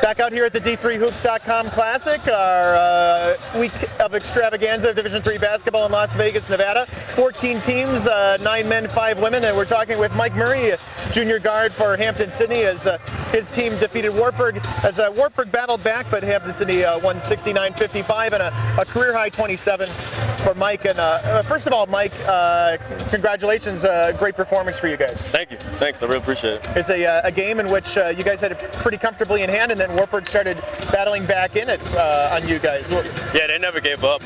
Back out here at the D3Hoops.com Classic, our week of extravaganza of Division III basketball in Las Vegas, Nevada. 14 teams, 9 men, 5 women, and we're talking with Mike Murray, junior guard for Hampden-Sydney, as his team defeated Wartburg. As Wartburg battled back, but Hampden-Sydney won 69-55 and a career-high 27 for Mike. And first of all, Mike, congratulations, great performance for you guys. Thank you. Thanks, I really appreciate it. It's a game in which you guys had it pretty comfortably in hand, and then Wartburg started battling back in it on you guys. Yeah, they never gave up.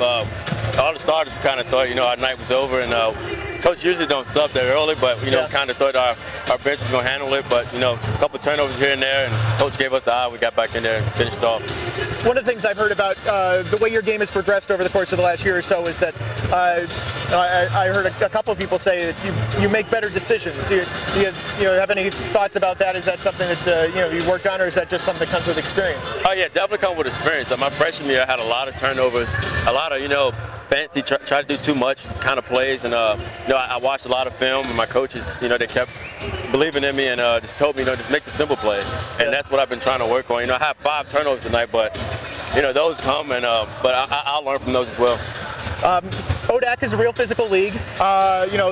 All the starters kind of thought, our night was over, and coach usually don't sub that early, but kind of thought our bench was going to handle it. But a couple turnovers here and there, and coach gave us the eye. We got back in there and finished off. One of the things I've heard about the way your game has progressed over the course of the last year or so is that I heard a couple of people say that you make better decisions. You have any thoughts about that? Is that something that you worked on, or is that just something that comes with experience? Oh yeah, definitely comes with experience. My freshman year, I had a lot of turnovers, a lot of fancy, try to do too much kind of plays, and I watched a lot of film, and my coaches, they kept believing in me and just told me, just make the simple play, and that's what I've been trying to work on. I had 5 turnovers tonight, but those come, and but I'll learn from those as well. ODAC is a real physical league.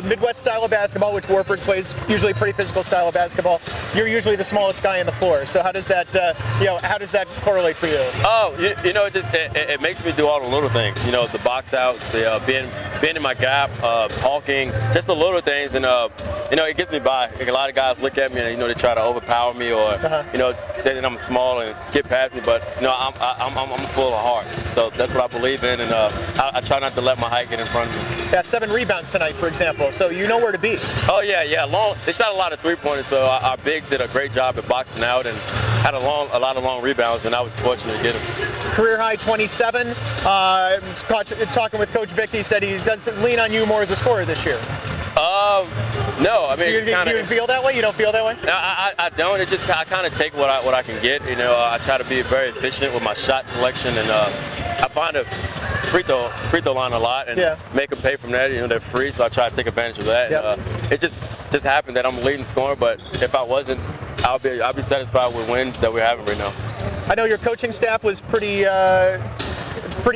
Midwest style of basketball, which Wartburg plays, usually a pretty physical style of basketball. You're usually the smallest guy on the floor. So how does that, how does that correlate for you? Oh, it makes me do all the little things. The box outs, the being in my gap, talking, just the little things, and it gets me by. A lot of guys look at me and they try to overpower me or say that I'm small and get past me, but I'm full of heart. So that's what I believe in, and I try not to let my height get in front of me. Yeah, 7 rebounds tonight, for example, so you know where to be. Oh yeah. They shot a lot of 3-pointers, so our bigs did a great job at boxing out and had a lot of long rebounds, and I was fortunate to get them. Career high 27. Talking with Coach Vic, he said he doesn't lean on you more as a scorer this year. No, I mean, do you feel that way? You don't feel that way? I don't. It's just I kind of take what I can get. I try to be very efficient with my shot selection, and I find a free throw line a lot and make them pay from that. They're free, so I try to take advantage of that. Yep. And, it just happened that I'm a leading scorer, but if I wasn't, I'll be satisfied with wins that we're having right now. I know your coaching staff was pretty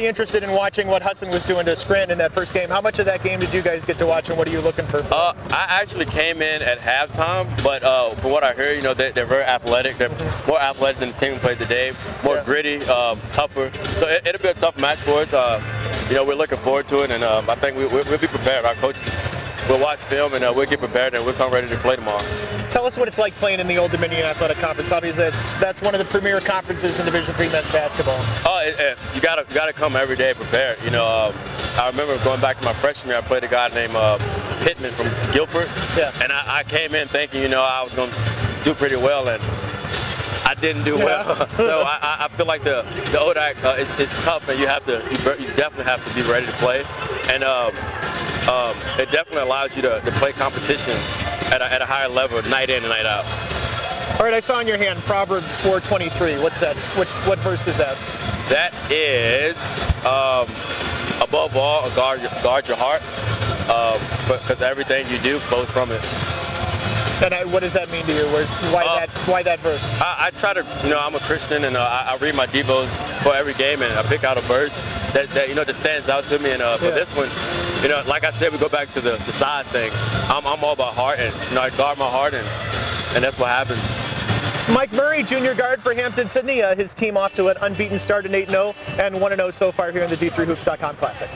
interested in watching what Husson was doing to Scranton in that first game. How much of that game did you guys get to watch, and what are you looking for? I actually came in at halftime, but from what I heard, they're very athletic. They're more athletic than the team we played today, more gritty, tougher. So it'll be a tough match for us. We're looking forward to it, and I think we'll be prepared. Our coaches will watch film, and we'll get prepared, and we'll come ready to play tomorrow. Tell us what it's like playing in the Old Dominion Athletic Conference. Obviously, that's one of the premier conferences in Division III men's basketball. You gotta come every day prepared. I remember going back to my freshman year, I played a guy named Pittman from Guilford, and I came in thinking, I was going to do pretty well, and I didn't do well. So I feel like the ODAC is tough, and you definitely have to be ready to play, and it definitely allows you to play competition at a higher level, night in and night out. All right, I saw in your hand Proverbs 4:23. What's that? What verse is that? That is, above all, guard your heart, because everything you do flows from it. And what does that mean to you? Why that verse? I try to, I'm a Christian, and I read my devos for every game, and I pick out a verse that stands out to me. And for this one, like I said, we go back to the size thing. I'm all about heart, and I guard my heart, and that's what happens. Mike Murray, junior guard for Hampden-Sydney. His team off to an unbeaten start in 8-0 and 1-0 so far here in the D3Hoops.com Classic.